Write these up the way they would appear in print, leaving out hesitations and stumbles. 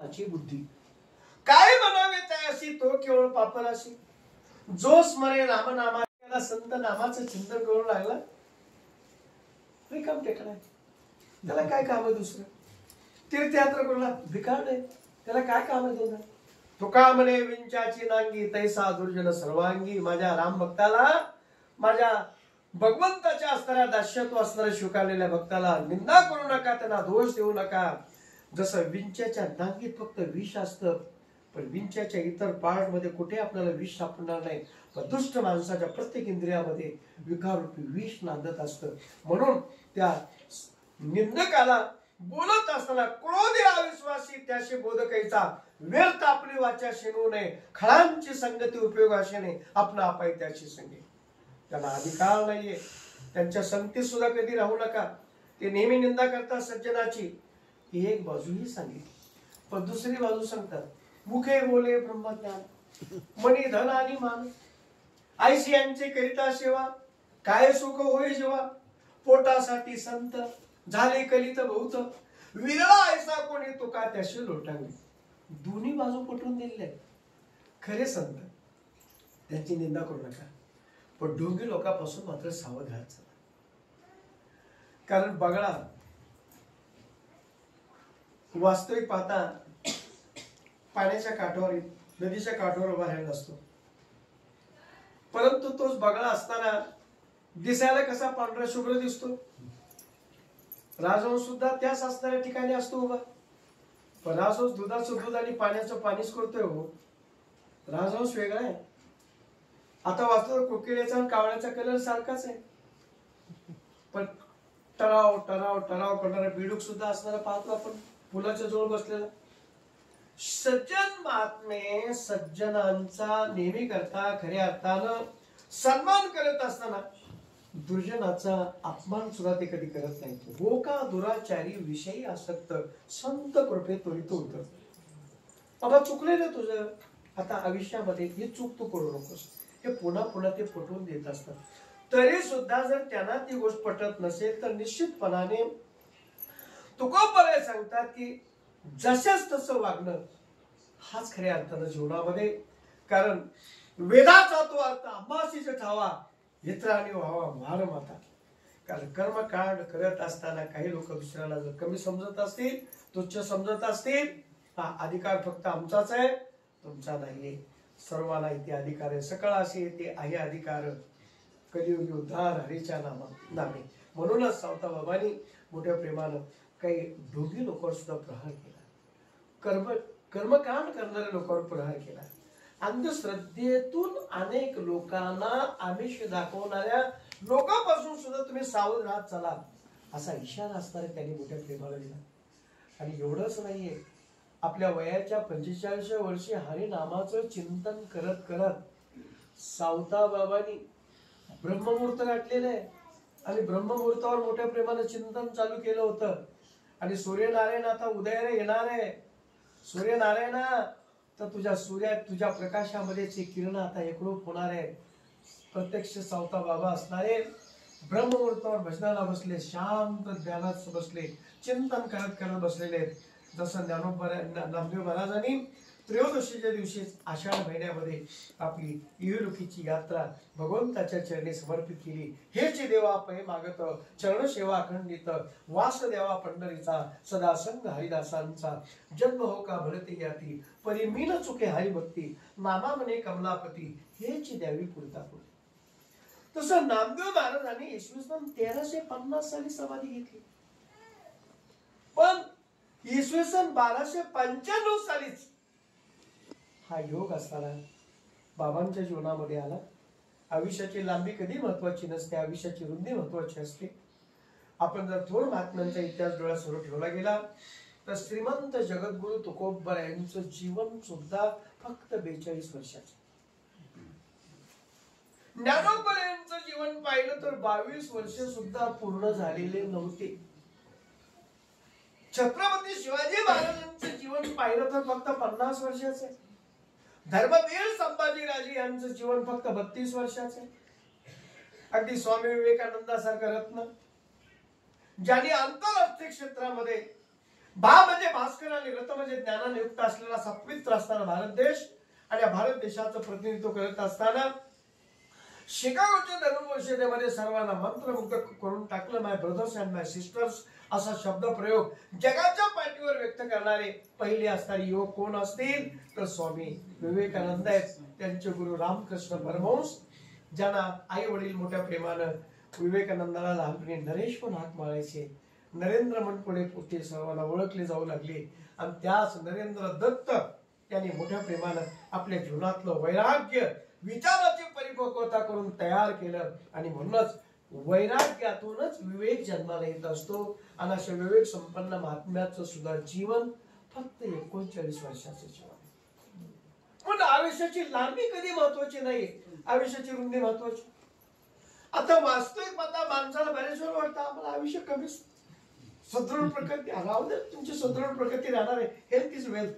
अची बुद्धी काय बनावे त्याशी तो केवळ पापराशी जो स्मरे रामनामा त्याला संत नामाचं चिंतन करू लागला रिकाम टेकलाय. त्याला काय काम आहे दुसरं? तीर्थयात्रा करू लागला भिकार नाही, त्याला काय काम आहे दोन? तुका म्हणे विंचाची नांगी तैसा दुर्जन सर्वांगी. माझ्या राम भक्ताला, माझ्या भगवंताच्या असणाऱ्या दास्यत्व असणाऱ्या स्वीकारलेल्या भक्ताला निंदा करू नका, त्यांना दोष देऊ नका. जसं विंच्याच्या नांगीत फक्त विष असतं, पण विंच्याच्या इतर पार्ट मध्ये कुठे आपल्याला विष सापडणार नाही. पण दुष्ट माणसाच्या प्रत्येक इंद्रियामध्ये विकाररूपी विष नांदत असतं. म्हणून त्या निंदकाला बोलत असताना क्रोधी अविश्वासी त्याशी बोधकायचा व्यर्थ आपली वाचा शेनू नये. खळांची संगती उपयोगाशी नाही, आपला अपाय त्याची संगी. त्यांना अधिकार नाहीये, त्यांच्या संगतीत सुद्धा कधी राहू नका. ते नेहमी निंदा करतात सज्जनाची. एक बाजू ही सांगितली, पण दुसरी बाजू सांगतात मुखे बोले ब्रह्मज्ञान मनी धन आणि मान. आईशी यांचे करिता सेवा काय सुख होय जेव्हा. पोटासाठी संत झाले कलित बहुत विरळा ऐसा कोणी तुका त्याशी लोटांगली. दोन्ही बाजू पटवून दिले. खरे संत त्यांची निंदा करू नका, पण ढोंगी लोकांपासून मात्र सावध राहायचं. कारण बगळा वास्तविक पाहता पाण्याच्या काठावर, नदीच्या काठावर उभा राहिला असतो, परंतु तोच बगळा असताना दिसायला कसा पांढरा शुभ्र दिसतो. राजहंस सुद्धा त्याच असणाऱ्या ठिकाणी असतो उभा, पण राजहंस दुधाचं दूध आणि पाण्याचं पाणीच करतोय. हो, राजहंस वेगळा आहे. आता वास्तव कोकिळेचा आणि कावळ्याचा कलर सारखाच आहे, पण टराव टराव टराव करणारा बिडूक सुद्धा असणारा पाहतो आपण फुलाच्या जवळ बसलेला. सज्जन महात्मे सज्जनांचा नेहमी करता खऱ्या अर्थानं सन्मान करत असताना दुर्जनाचा अपमान सुद्धा ते कधी करत नाही. हो का दुराचारी विषयी आसक्त संत कृपे त्वरित उतर. बाबा चुकलेलं तुझं, आता आयुष्यामध्ये ही चूक तू करू नकोस. हे पुन्हा पुन्हा ते पटवून देत असतात. तरी सुद्धा जर त्यांना ती गोष्ट पटत नसेल तर निश्चितपणाने तुकोबराय सांगतात की जशाच तसं वागणं हाच खऱ्या अर्थानं जीवनामध्ये. कारण वेदाचा तो अर्थ आम्हाशीच ठावा हित्राने व्हावा मार माता. कारण कर्मकांड करत असताना काही लोक दुसऱ्याला जर कमी समजत असतील, तुच्छ समजत असतील, हा अधिकार फक्त आमचाच आहे, तुमचा नाहीये. सर्वांना इथे अधिकार आहे. सकळ असे येते आहे अधिकार कलियुगी उद्धार हरीच्या नामे. म्हणूनच सावता बाबांनी मोठ्या प्रेमानं काही ढोंगी लोकांवर सुद्धा प्रहार केला. कर्मकांड करणाऱ्या लोकांवर प्रहार केला. अंधश्रद्धेतून अनेक लोकांना आमिष दाखवणाऱ्या लोकांपासून सुद्धा तुम्ही सावध राहत चला असा इशारा असणारे त्यांनी मोठ्या प्रेमाला दिला. आणि एवढंच नाहीये, आपल्या वयाच्या 45व्या वर्षी हरिनामाचं चिंतन करत करत सावता बाबांनी ब्रह्ममुहूर्त गाठलेलं आहे. आणि ब्रह्ममुहूर्तावर मोठ्या प्रेमानं चिंतन चालू केलं होतं. आणि सूर्यनारायण आता उदयाला येणार आहे. सूर्यनारायणा तर तुझ्या प्रकाशामध्येच किरण आता एकरूप होणार आहे. प्रत्यक्ष सावता बाबा असणारे ब्रह्ममुहूर्तावर भजनाला बसले, शांत ध्यानात बसले, चिंतन करत करत बसलेले. जसं नामदेव महाराजांनी त्रयोदशीच्या दिवशी आषाढ महिन्यामध्ये आपली इहलोकीची यात्रा भगवंताच्या चरणी समर्पित केली. हेच देवा पै मागत चरण सेवा अखंडित वासदेवा पंढरीचा सदा संग हरिदासांचा जन्म हो का भरते याती परी मीन चुके हरिभक्ती नामा म्हणे कमलापती हेच द्यावी पुरता पुढे. तसं नामदेव महाराजांनी इसवी सन 1350 साली समाधी घेतली, पण इसवी सन 1295 सालीच हा योग असताना बाबांच्या जीवनामध्ये आला. आयुष्याची लांबी कधी महत्वाची नसते, आयुष्याची रुंदी महत्वाची असते. आपण जर थोर महात्म्यांचा इतिहास डोळ्यासमोर ठेवला गेला तर श्रीमंत जगद्गुरु तुकोबराय यांचं जीवन सुद्धा फक्त 42 वर्षाचं. ज्ञानोबा यांचं जीवन पाहिलं तर 22 वर्ष सुद्धा पूर्ण झालेले नव्हते. छत्रपती शिवाजी महाराजांचं जीवन पाहिलं तर फक्त 50 वर्षाचं आहे. धर्मवीर संभाजीराजे यांचं जीवन फक्त 32 वर्षाचं आहे. अगदी स्वामी विवेकानंदासारखा रत्न ज्यांनी आंतरराष्ट्रीय क्षेत्रामध्ये भा म्हणजे भास्कर आणि रथ म्हणजे ज्ञानाने युक्त असलेला पवित्र असताना भारत देश आणि या भारत देशाचं प्रतिनिधित्व करत असताना शिकागोच्या धर्मपरिषदेमध्ये सर्वांना मंत्रमुग्ध करून टाकलं. माय ब्रदर्स अँड माय सिस्टर्स असा शब्द प्रयोग जगाच्या पाठीवर व्यक्त करणारे पहिले असणारे युवक कोण असतील तर स्वामी विवेकानंद आहेत. त्यांचे गुरु रामकृष्ण परमहंस, ज्यांना आई वडील मोठ्या प्रेमानं विवेकानंदाला लहानपणी नरेश पण हाक मारायचे. नरेंद्र म्हणून पुढे सर्वांना ओळखले जाऊ लागले आणि त्याच नरेंद्र दत्त यांनी मोठ्या प्रेमानं आपल्या जीवनातलं वैराग्य विचाराची परिपक्वता करून तयार केलं आणि म्हणूनच वैराग्यातूनच विवेक जन्माला येत असतो. आणि अशा विवेक संपन्न महात्म्याचं सुद्धा जीवन फक्त 39 वर्षाचं जीवन. पण आयुष्याची लांबी कधी महत्वाची नाही, आयुष्याची रुंदी महत्वाची. आता वास्तविक पाहता माणसाला बरेच वेळ वाटतं आम्हाला आयुष्य कमी सदृढ प्रकृती राहू दे, तुमची सदृढ प्रकृती राहणार आहे. हेल्थ इज वेल्थ,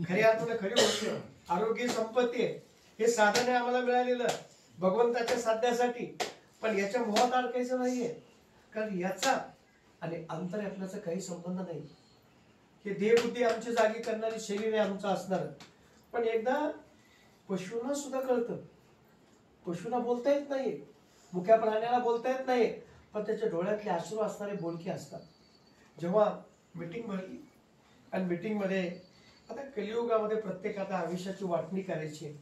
खरी अर्थाने खरी गोष्ट. आरोग्य संपत्ती आहे, हे साधन आहे आम्हाला मिळालेलं भगवंताच्या साध्यासाठी. पण याच्या मोहात अडकायचं नाहीये, कारण याचा आणि अंतरात्म्याचा काही संबंध नाही. हे देहबुद्धी आमची जागी करणारी शरीर आहे आमचं असणार. पण एकदा पशूंना सुद्धा कळतं, पशूंना बोलता येत नाही, मुख्या प्राण्याला बोलता येत नाही, पण त्याच्या डोळ्यातले अश्रू असणारे बोलके असतात. जेव्हा मीटिंग भरली आणि मीटिंग मध्ये आता कलियुगामध्ये प्रत्येकाला आयुष्याची वाटणी करायची.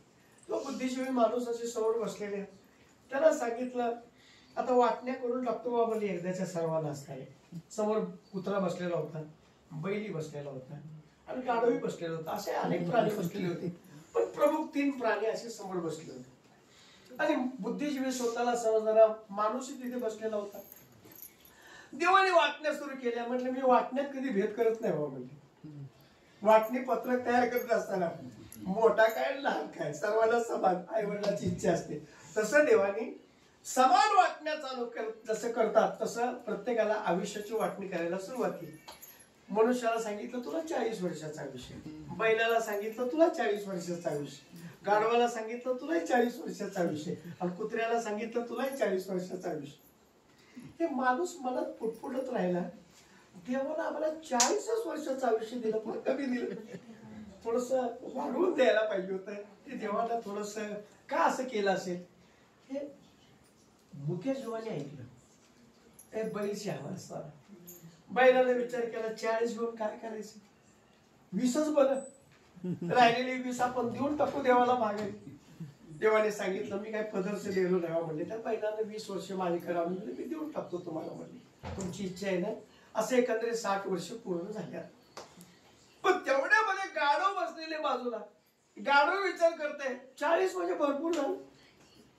तो बुद्धिजीवी माणूस असे समोर बसलेले, त्याला सांगितलं आता वाटण्या करून टाकतो बाबा एकदाच्या सर्वांना असणारे. समोर कुत्रा बसलेला होता, बैली बसलेला होता आणि गाढवही बसलेला होता. असे अनेक प्राणी बसलेले होते, पण प्रमुख 3 प्राणी असे समोर बसले होते. आणि बुद्धिजीवी स्वतःला समजणारा माणूसही तिथे बसलेला होता. देवाने वाटण्या सुरू केल्या. म्हटलं मी वाटण्यात कधी भेद करत नाही बाबा. म्हणजे वाटणी पत्रक तयार करत असताना मोठा काय लहान काय सर्वांना समान आई वडिलांची इच्छा असते. तसं देवानी समान वाटण्या चालू जसं करतात तसं प्रत्येकाला आयुष्याची वाटणी करायला सुरुवात केली. मनुष्याला सांगितलं तुला 40 वर्षाचं आयुष्य, बैलाला सांगितलं तुला 40 वर्षाचं आयुष्य, गाढवाला सांगितलं तुलाही 40 वर्षाचं आयुष्य आणि कुत्र्याला सांगितलं तुलाही 40 वर्षाचं आयुष्य. हे माणूस मनात पुटपुटत राहिला. देवाला आम्हाला 40 वर्षाचं आयुष्य दिलं, पण कमी दिलं. थोडस वाढवून द्यायला पाहिजे होतं. ते देवाला थोडस का असं केलं असेल हे मुख्य जीवाने ऐकलं. ते बैल शहाणा असतात. बैलाने विचार केला 40 घेऊन काय करायचं, 20च बरं, राहिलेली 20 आपण देऊन टाकू देवाला मागे. देवाने सांगितलं मी काय पदरचं देलो नाही म्हणले. त्या बैलाने 20 वर्ष माझे करा म्हणजे मी देऊन टाकतो तुम्हाला म्हणले. तुमची इच्छा आहे ना. असे एकंदरीत 60 वर्ष पूर्ण झाल्या. पण तेवढ्यामध्ये गाढव बसलेले बाजूला, गाढव विचार करते 40 म्हणजे भरपूर झालं,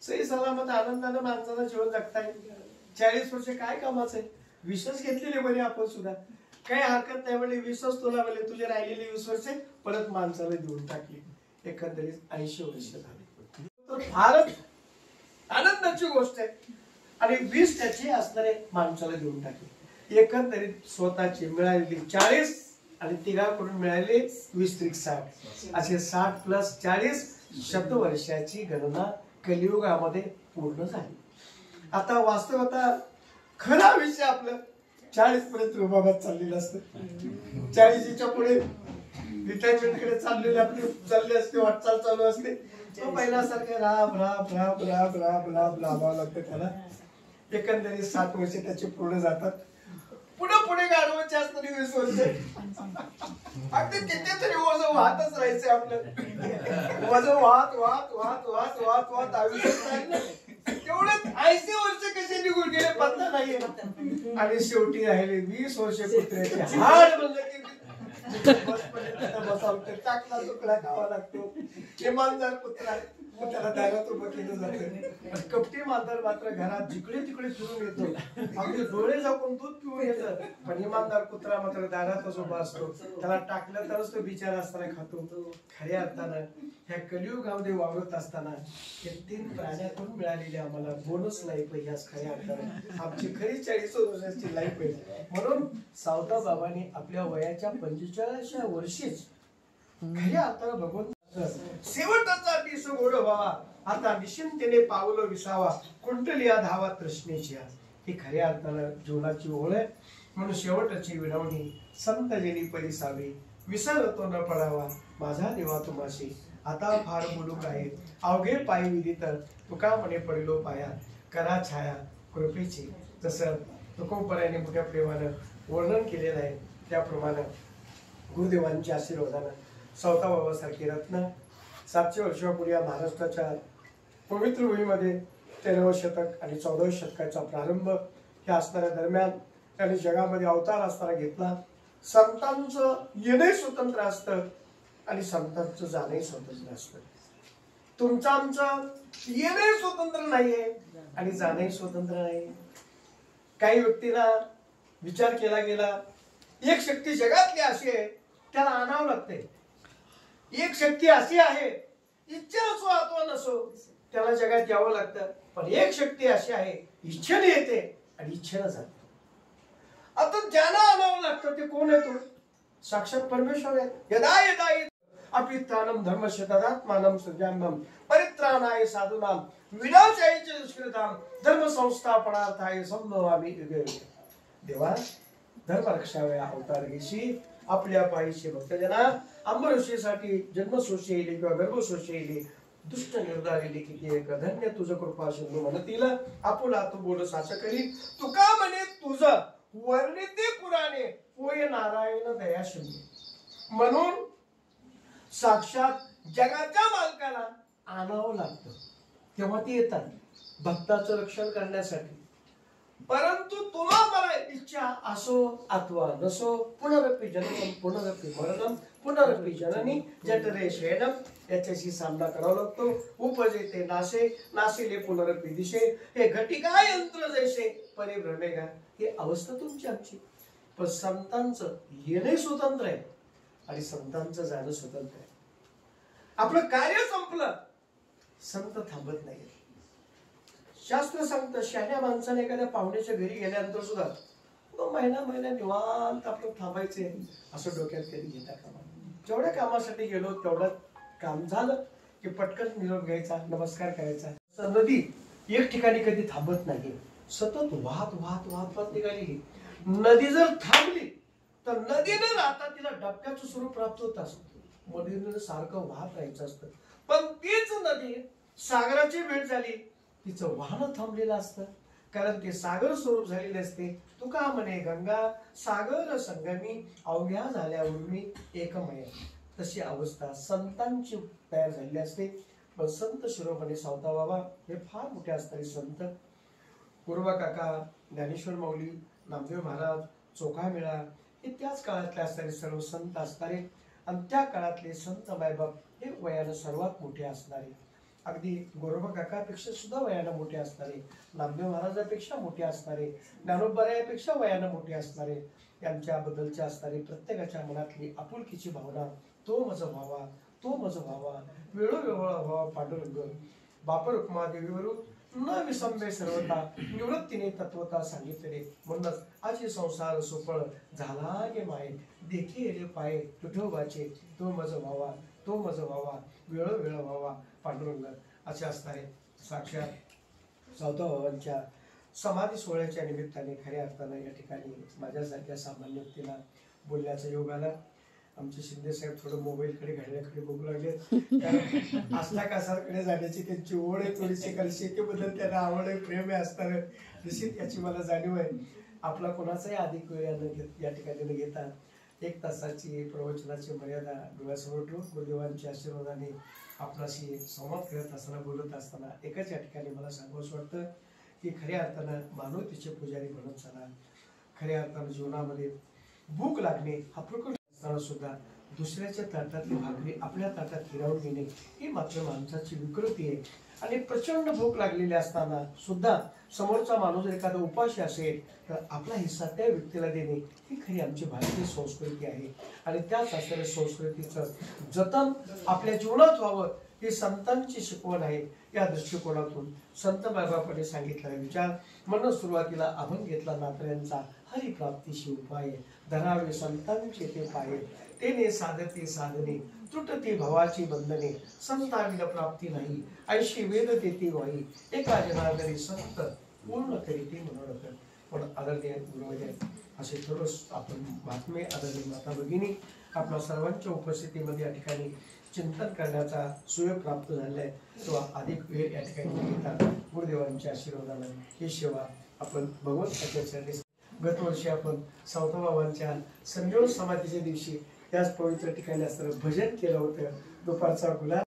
सही सलामत आनंदानं माणसाला जीवन जगता येईल. 40 वर्ष काय कामाचं आहे, 20च घेतलेले बरे आपण सुद्धा, काही हरकत नाही म्हणजे 20च तुला म्हणजे तुझे राहिलेले 20 वर्ष परत माणसाला देऊन टाकली. एकंदरीत 80 वर्ष झाले. फारच आनंदाची गोष्ट आहे. आणि 20 त्याचे असणारे माणसाला देऊन टाकले. एकंदरीत स्वतःची मिळालेली 40 आणि तिघाकडून मिळाले 20 + 60 असे 60 + 40 शतवर्षाची गणना कलियुगामध्ये पूर्ण झाली. आता वास्तवता खरा विषय आपलं 40 पर्यंत रुबाबात चाललेलं असतं. 40च्या पुढे रिटायरमेंट कडे चाललेले आपले चालले असते, वाटचाल चालू असते. तो पहिल्यासारखे राब राब राब राब राब राब लाभावं लागतं त्याला. एकंदरीत 60 वर्ष त्याचे पूर्ण जातात. पुढे गाडवायचे असतात 20 वर्ष. अगदी कितीतरी वजन वाहतच राहायचं आपलं. वजन वाहत वाहत वाहत वाहत वाहत वाहत आयुष्य तेवढं 80 वर्ष कसे निघून गेले पत्ता नाहीये. आणि शेवटी राहिले 20 वर्ष कुत्र्याचे हाड म्हणलं की टाकला तुकडा खावा लागतो. इमानदार कुत्रा त्याला दारात उभं केलं जातं. कपटी मांजर मात्र घरात जिकडे तिकडे फिरून येतो, अगदी डोळे झाकून दूध पिऊन येतं. पण इमानदार कुत्रा मात्र दारातच उभा असतो. त्याला टाकलं तरच तो बिचारा असताना खातो. खऱ्या अर्थानं ह्या कलियुगामध्ये वावरत असताना हे 3 प्राण्यातून मिळालेली आम्हाला बोनस लाईफ आहे. याच खऱ्या अर्थानं आमची खरी 40 वर्षाची लाईफ आहे. म्हणून सावता बाबांनी आपल्या वयाच्या 45व्या वर्षीच खऱ्या अर्थानं भगवंत शेवटचा दिस गोड व्हावा, आता निश्चिंतेने पावलं विसावा, कुंडलिया धावा तृष्णेची. ही खऱ्या अर्थानं जीवनाची ओळ आहे. म्हणून शेवटची विनवणी संत जेनी परिसावे विसरतो न पडावा माझा देवा तुम्हाशी आता फार बोलूक आहे अवघे पायी विदित तुका म्हणे पडिलो पाया करा छाया कृपेची. जसं तुकोबरायाने मोठ्या प्रेमानं वर्णन केलेलं आहे त्याप्रमाणे गुरुदेवांच्या आशीर्वादानं सवता बाबासारखी रत्न 700 वर्षापूर्वी या महाराष्ट्राच्या पवित्र भूमीमध्ये 13वे शतक आणि 14व्या शतकाचा प्रारंभ ह्या असणाऱ्या दरम्यान त्यांनी जगामध्ये अवतार असताना घेतला. संतांचं येणे स्वतंत्र असतं आणि संतांचं जाणे स्वतंत्र असतं. तुमचं आमचं येणे स्वतंत्र नाहीये आणि जाणे स्वतंत्र नाही. काही व्यक्तीला विचार केला गेला एक शक्ती जगातली अशी आहे त्याला आणावं लागते. एक शक्ती अशी आहे इच्छा असो अथवा नसो त्याला जगात यावं लागतं. पण एक शक्ती अशी आहे इच्छेने येते आणि इच्छेने जाते. आता ज्यांना आणावं लागतं ते कोण आहे? तो साक्षात परमेश्वर आहे. यदा यदा अपित्राणम धर्मशतदात्मानम सृजानम परित्राणाय साधूनाम विनाशाय च दुष्कृताम धर्म संस्थापनार्थाय संभवामि युगे. देवा धर्म रक्षावे अवतार घेशी आपल्या पायीचे भक्तजना अंबऋषीसाठी जन्मसोशी येईल किंवा गर्भसोशी येईल दुष्ट निर्धारिले किती एक धन्य तुझ कृपा सिंधू म्हणतील आपुला तू बोल साच करी तुका म्हणे तुझ वर्णिते पुराणे होय नारायण दया सिंधू. म्हणून साक्षात जगाच्या मालकाला आणावं लागतं तेव्हा ते येतात भक्ताचं रक्षण करण्यासाठी. परंतु तुम्हा मला इच्छा असो अथवा नसो पुनरपि जन्मम पुनरपि मरणम पुनरपि जननी जठरे शयनम याच्याशी सामना करावा लागतो. उपजेते नासे नासिले पुनरपि दिशे हे घटिका यंत्र जैसे परिभ्रमेगा. ही अवस्था तुमची आमची. पण संतांचं येणे स्वतंत्र आहे आणि संतांचं जाणं स्वतंत्र आहे. आपलं कार्य संपलं संत थांबत नाही. शास्त्र सांगतं शहाण्या माणसाने एखाद्या पाहुण्याच्या घरी गेल्यानंतर सुद्धा महिना निवांत आपलं थांबायचे असं डोक्यात कधी घेता कामा. जेवढ्या कामासाठी गेलो तेवढं काम झालं की पटकन निरोप घ्यायचा नमस्कार करायचा. नदी एक ठिकाणी कधी थांबत नाही. सतत वाहत वाहत वाहत वाहत निघाली. नदी जर थांबली तर नदीने राहता तिला डबक्याचं स्वरूप प्राप्त होत असतं. नदीने सारखं वाहत राहायचं असतं. पण तीच नदी सागराची भेट झाली तिचं वाहन थांबलेलं असतं कारण ते सागर स्वरूप झालेले असते. तुका म्हणे गंगा सागर संगमी अवघ्या झाल्या उर्मी एकमय. तशी अवस्था संतांची तयार झालेली असते. पण संत शिरोमणी सावता बाबा हे फार मोठे असणारे संत. गुरुबा काका ज्ञानेश्वर माऊली नामदेव महाराज चोखामेळा हे त्याच काळातले असणारे सर्व संत असणारे आणि त्या काळातले संत मायबाप हे वयानं सर्वात मोठे असणारे. अगदी गोरोबा काकापेक्षा सुद्धा वयानं मोठे असणारे नामदेव महाराजापेक्षा मोठे असणारे ज्ञानोबरायापेक्षा वयानं मोठे असणारे यांच्याबद्दलच्या असणारे प्रत्येकाच्या मनातली आपुलकीची भावना तो मज व्हावा तो मज व्हावा वेळोवेळा व्हावा पांडुरंग बाप रुक्मा देवीवरून न विसंबे सर्वता निवृत्तीने तत्वता सांगितले. म्हणूनच आजी संसार सुफळ झाला गे माये देखी येले पाये तुठोबाचे तो मज व्हावा तो मज व्हावा वेळोवेळ व्हावा पांडुरंग असे असणारे साक्षात सावता बाबांच्या समाधी सोहळ्याच्या निमित्ताने खऱ्या अर्थानं या ठिकाणी माझ्यासारख्या सामान्य व्यक्तीला बोलण्याचा योग आला. आमचे शिंदे साहेब थोडं मोबाईलकडे घड्याकडे बघू लागले. आस्था कासारकडे जाण्याची त्यांची ओढ आहे थोडीशी कारण शेतीबद्दल त्यांना आवड आहे प्रेम आहे असणार तशी त्याची मला जाणीव आहे. आपला कोणाचाही अधिक वेळ या ठिकाणी न घेता 1 तासाची प्रवचनाची मर्यादा डोळ्यासमोर ठेवून गुरुदेवांच्या आशीर्वादाने आपल्याशी संवाद करत असताना बोलत असताना एकच या ठिकाणी मला सांगावंसं वाटतं की खऱ्या अर्थानं मानवतेचे पुजारी बनत चला. खऱ्या अर्थानं जीवनामध्ये भूक लागणे हा प्रकृती असताना सुद्धा दुसऱ्याच्या ताटातली भाकरी आपल्या ताटात हिरावून घेणे ही मात्र माणसाची विकृती आहे. आणि प्रचंड भूक लागलेली असताना सुद्धा समोरचा माणूस एखादा उपाशी असेल तर आपला हिस्सा त्या व्यक्तीला देणे ही खरी आमची भारतीय संस्कृती आहे. आणि त्याच असलेल्या संस्कृतीचं जतन आपल्या जीवनात व्हावं ही संतांची शिकवण आहे. या दृष्टिकोनातून संत बाबांनी सांगितलेला विचार म्हणून सुरुवातीला अभंग घेतला नात्र्यांचा हरिप्राप्तीशी उपाय धरावे संतांचे ते पाये तेने साधते साधने तुटते भवाची बंधने संताविल प्राप्ती नाही ऐशी वेद देते वाई एका जनार्दनी संत पूर्ण करीते मनोरथ. पण आदरणीय गुरुवर्य असे सर्व आपण महात्मे आदरणीय माता भगिनी आपल्या सर्वांच्या उपस्थितीमध्ये या ठिकाणी चिंतन करण्याचा सुयोग प्राप्त झालेला आहे। तो अधिक वेळ या ठिकाणी घेतात गुरुदेवांच्या आशीर्वादाने ही सेवा आपण भगवंताच्या चरणी गतवर्षी आपण सावताबाबांच्या संजीवन समाधीच्या दिवशी त्याच पवित्र ठिकाणी असताना भजन केलं होतं। दुपारचा गुलाब